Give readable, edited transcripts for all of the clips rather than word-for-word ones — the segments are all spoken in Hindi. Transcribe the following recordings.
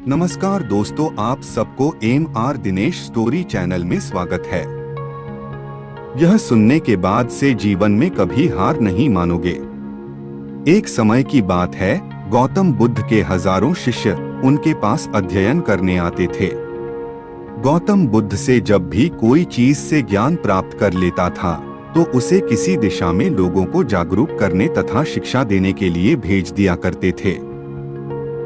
नमस्कार दोस्तों, आप सबको MR दिनेश स्टोरी चैनल में स्वागत है। यह सुनने के बाद से जीवन में कभी हार नहीं मानोगे। एक समय की बात है, गौतम बुद्ध के हजारों शिष्य उनके पास अध्ययन करने आते थे। गौतम बुद्ध से जब भी कोई चीज से ज्ञान प्राप्त कर लेता था तो उसे किसी दिशा में लोगों को जागरूक करने तथा शिक्षा देने के लिए भेज दिया करते थे।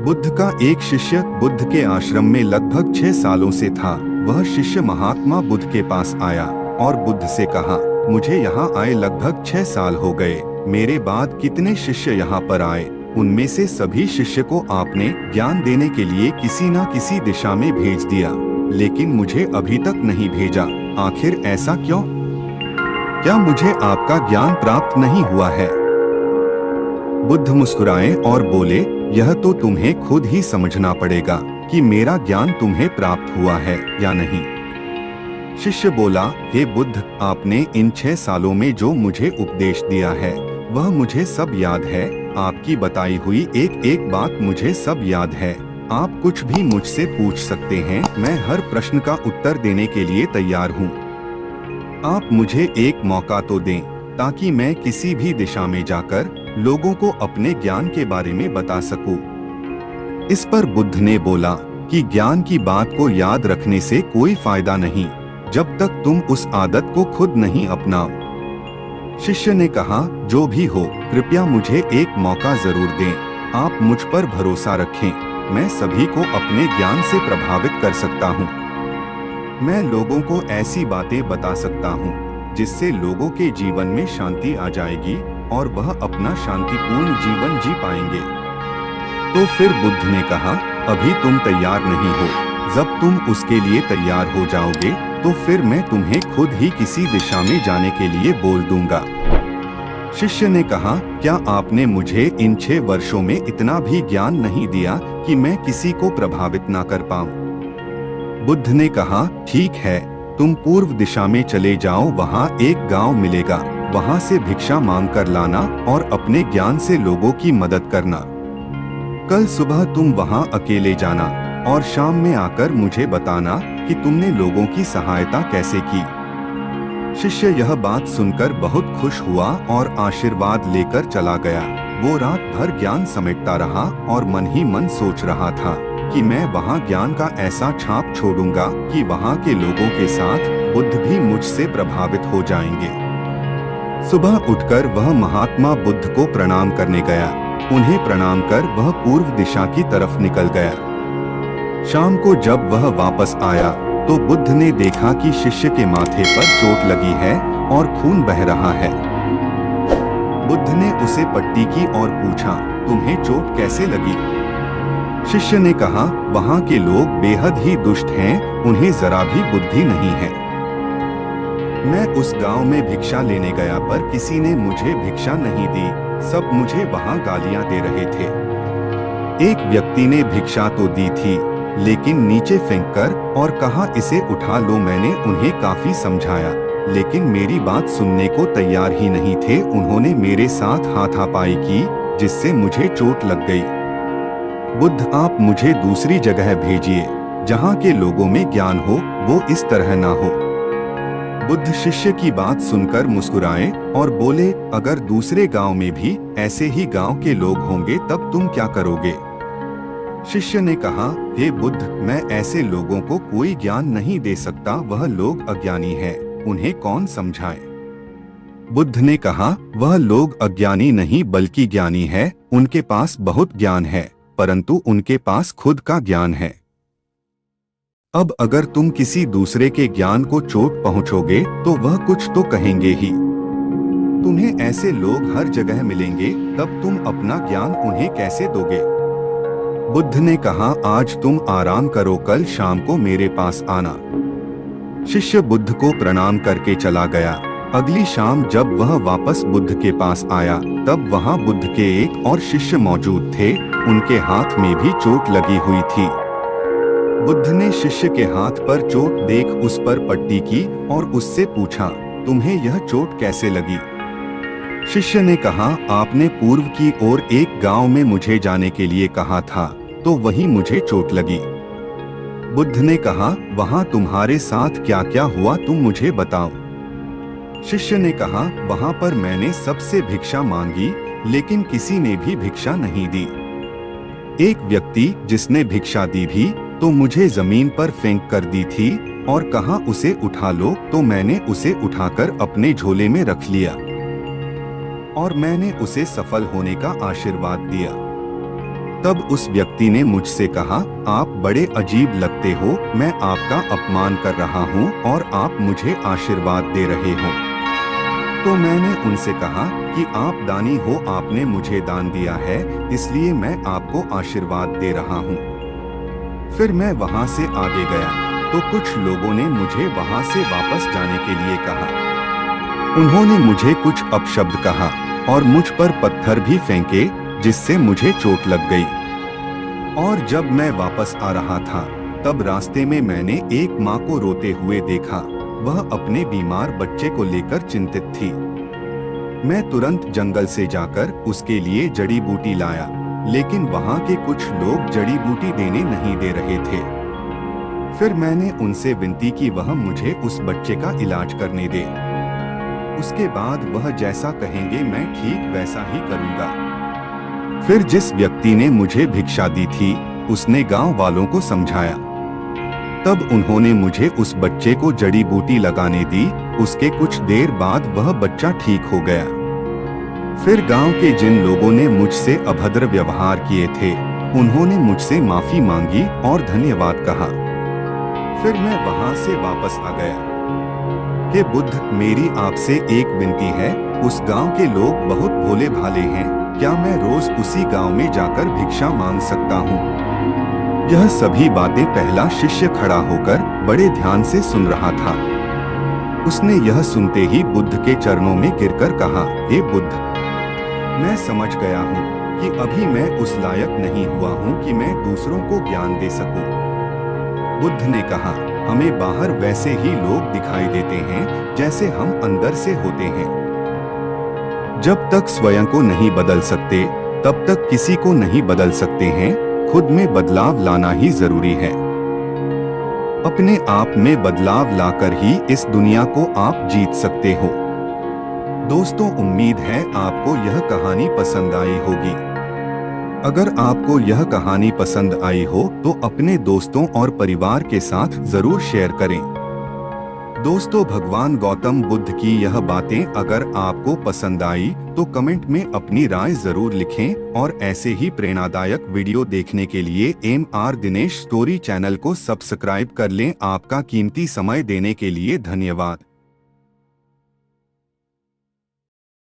बुद्ध का एक शिष्य बुद्ध के आश्रम में लगभग 6 सालों से था। वह शिष्य महात्मा बुद्ध के पास आया और बुद्ध से कहा, मुझे यहाँ आए लगभग 6 साल हो गए। मेरे बाद कितने शिष्य यहाँ पर आए, उनमें से सभी शिष्य को आपने ज्ञान देने के लिए किसी न किसी दिशा में भेज दिया, लेकिन मुझे अभी तक नहीं भेजा। आखिर ऐसा क्यों? क्या मुझे आपका ज्ञान प्राप्त नहीं हुआ है? बुद्ध मुस्कुराए और बोले, यह तो तुम्हें खुद ही समझना पड़ेगा कि मेरा ज्ञान तुम्हें प्राप्त हुआ है या नहीं। शिष्य बोला, हे बुद्ध, आपने इन 6 सालों में जो मुझे उपदेश दिया है वह मुझे सब याद है। आपकी बताई हुई एक एक बात मुझे सब याद है। आप कुछ भी मुझसे पूछ सकते हैं, मैं हर प्रश्न का उत्तर देने के लिए तैयार हूँ। आप मुझे एक मौका तो दें ताकि मैं किसी भी दिशा में जाकर लोगों को अपने ज्ञान के बारे में बता सकूं। इस पर बुद्ध ने बोला कि ज्ञान की बात को याद रखने से कोई फायदा नहीं जब तक तुम उस आदत को खुद नहीं अपनाओ। शिष्य ने कहा, जो भी हो, कृपया मुझे एक मौका जरूर दें। आप मुझ पर भरोसा रखें, मैं सभी को अपने ज्ञान से प्रभावित कर सकता हूँ। मैं लोगों को ऐसी बातें बता सकता हूँ जिससे लोगों के जीवन में शांति आ जाएगी और वह अपना शांतिपूर्ण जीवन जी पाएंगे। तो फिर बुद्ध ने कहा, अभी तुम तैयार नहीं हो। जब तुम उसके लिए तैयार हो जाओगे तो फिर मैं तुम्हें खुद ही किसी दिशा में जाने के लिए बोल दूंगा। शिष्य ने कहा, क्या आपने मुझे इन 6 वर्षों में इतना भी ज्ञान नहीं दिया कि मैं किसी को प्रभावित ना कर पाऊं? बुद्ध ने कहा, ठीक है, तुम पूर्व दिशा में चले जाओ, वहाँ एक गांव मिलेगा, वहाँ से भिक्षा मांग कर लाना और अपने ज्ञान से लोगों की मदद करना। कल सुबह तुम वहाँ अकेले जाना और शाम में आकर मुझे बताना कि तुमने लोगों की सहायता कैसे की। शिष्य यह बात सुनकर बहुत खुश हुआ और आशीर्वाद लेकर चला गया। वो रात भर ज्ञान समेटता रहा और मन ही मन सोच रहा था कि मैं वहाँ ज्ञान का ऐसा छाप छोड़ूंगा कि वहाँ के लोगों के साथ बुद्ध भी मुझसे प्रभावित हो जाएंगे। सुबह उठकर वह महात्मा बुद्ध को प्रणाम करने गया। उन्हें प्रणाम कर वह पूर्व दिशा की तरफ निकल गया। शाम को जब वह वापस आया तो बुद्ध ने देखा कि शिष्य के माथे पर चोट लगी है और खून बह रहा है। बुद्ध ने उसे पट्टी की और पूछा, तुम्हें चोट कैसे लगी? शिष्य ने कहा, वहाँ के लोग बेहद ही दुष्ट हैं, उन्हें जरा भी बुद्धि नहीं है। मैं उस गांव में भिक्षा लेने गया पर किसी ने मुझे भिक्षा नहीं दी, सब मुझे वहाँ गालियाँ दे रहे थे। एक व्यक्ति ने भिक्षा तो दी थी लेकिन नीचे फेंककर और कहा, इसे उठा लो। मैंने उन्हें काफी समझाया लेकिन मेरी बात सुनने को तैयार ही नहीं थे। उन्होंने मेरे साथ हाथापाई की जिससे मुझे चोट लग गई। बुद्ध, आप मुझे दूसरी जगह भेजिए जहाँ के लोगों में ज्ञान हो, वो इस तरह ना हो। बुद्ध शिष्य की बात सुनकर मुस्कुराए और बोले, अगर दूसरे गांव में भी ऐसे ही गांव के लोग होंगे तब तुम क्या करोगे? शिष्य ने कहा, हे बुद्ध, मैं ऐसे लोगों को कोई ज्ञान नहीं दे सकता, वह लोग अज्ञानी हैं, उन्हें कौन समझाए? बुद्ध ने कहा, वह लोग अज्ञानी नहीं बल्कि ज्ञानी है। उनके पास बहुत ज्ञान है परंतु उनके पास खुद का ज्ञान है। अब अगर तुम किसी दूसरे के ज्ञान को चोट पहुंचोगे तो वह कुछ तो कहेंगे ही। तुम्हें ऐसे लोग हर जगह मिलेंगे, तब तुम अपना ज्ञान उन्हें कैसे दोगे? बुद्ध ने कहा, आज तुम आराम करो, कल शाम को मेरे पास आना। शिष्य बुद्ध को प्रणाम करके चला गया। अगली शाम जब वह वापस बुद्ध के पास आया तब वहाँ बुद्ध के एक और शिष्य मौजूद थे। उनके हाथ में भी चोट लगी हुई थी। बुद्ध ने शिष्य के हाथ पर चोट देख उस पर पट्टी की और उससे पूछा, तुम्हें यह चोट कैसे लगी? शिष्य ने कहा, आपने पूर्व की ओर एक गांव में मुझे जाने के लिए कहा था, तो वहीं मुझे चोट लगी। बुद्ध ने कहा, वहां तुम्हारे साथ क्या क्या हुआ तुम मुझे बताओ। शिष्य ने कहा, वहां पर मैंने सबसे भिक्षा मांगी, लेकिन किसी ने भी भिक्षा नहीं दी। एक व्यक्ति जिसने भिक्षा दी भी तो मुझे जमीन पर फेंक कर दी थी और कहा उसे उठा लो, तो मैंने उसे उठाकर अपने झोले में रख लिया और मैंने उसे सफल होने का आशीर्वाद दिया। तब उस व्यक्ति ने मुझसे कहा, आप बड़े अजीब लगते हो, मैं आपका अपमान कर रहा हूँ और आप मुझे आशीर्वाद दे रहे हो। तो मैंने उनसे कहा कि आप दानी हो, आपने मुझे दान दिया है, इसलिए मैं आपको आशीर्वाद दे रहा हूँ। फिर मैं वहाँ से आगे गया तो कुछ लोगों ने मुझे वहाँ से वापस जाने के लिए कहा। उन्होंने मुझे कुछ अपशब्द कहा और मुझ पर पत्थर भी फेंके, जिससे मुझे चोट लग गई। और जब मैं वापस आ रहा था तब रास्ते में मैंने एक माँ को रोते हुए देखा। वह अपने बीमार बच्चे को लेकर चिंतित थी। मैं तुरंत जंगल से जाकर उसके लिए जड़ी बूटी लाया, लेकिन वहाँ के कुछ लोग जड़ी बूटी देने नहीं दे रहे थे। फिर मैंने उनसे विनती की वह मुझे उस बच्चे का इलाज करने दे। उसके बाद वह जैसा कहेंगे मैं ठीक वैसा ही करूँगा। फिर जिस व्यक्ति ने मुझे भिक्षा दी थी उसने गांव वालों को समझाया। तब उन्होंने मुझे उस बच्चे को जड़ी बूटी लगाने दी। उसके कुछ देर बाद वह बच्चा ठीक हो गया। फिर गांव के जिन लोगों ने मुझसे अभद्र व्यवहार किए थे उन्होंने मुझसे माफी मांगी और धन्यवाद कहा। फिर मैं वहां से वापस आ गया। कि बुद्ध, मेरी आपसे एक विनती है, उस गांव के लोग बहुत भोले भाले हैं, क्या मैं रोज उसी गांव में जाकर भिक्षा मांग सकता हूँ? यह सभी बातें पहला शिष्य खड़ा होकर बड़े ध्यान से सुन रहा था। उसने यह सुनते ही बुद्ध के चरणों में गिरकर कहा, हे बुद्ध, मैं समझ गया हूँ कि अभी मैं उस लायक नहीं हुआ हूँ कि मैं दूसरों को ज्ञान दे सकूं। बुद्ध ने कहा, हमें बाहर वैसे ही लोग दिखाई देते हैं जैसे हम अंदर से होते हैं। जब तक स्वयं को नहीं बदल सकते तब तक किसी को नहीं बदल सकते हैं। खुद में बदलाव लाना ही जरूरी है। अपने आप में बदलाव लाकर ही इस दुनिया को आप जीत सकते हो। दोस्तों, उम्मीद है आपको यह कहानी पसंद आई होगी। अगर आपको यह कहानी पसंद आई हो तो अपने दोस्तों और परिवार के साथ जरूर शेयर करें। दोस्तों, भगवान गौतम बुद्ध की यह बातें अगर आपको पसंद आई तो कमेंट में अपनी राय जरूर लिखें और ऐसे ही प्रेरणादायक वीडियो देखने के लिए MR दिनेश स्टोरी चैनल को सब्सक्राइब कर लें। आपका कीमती समय देने के लिए धन्यवाद।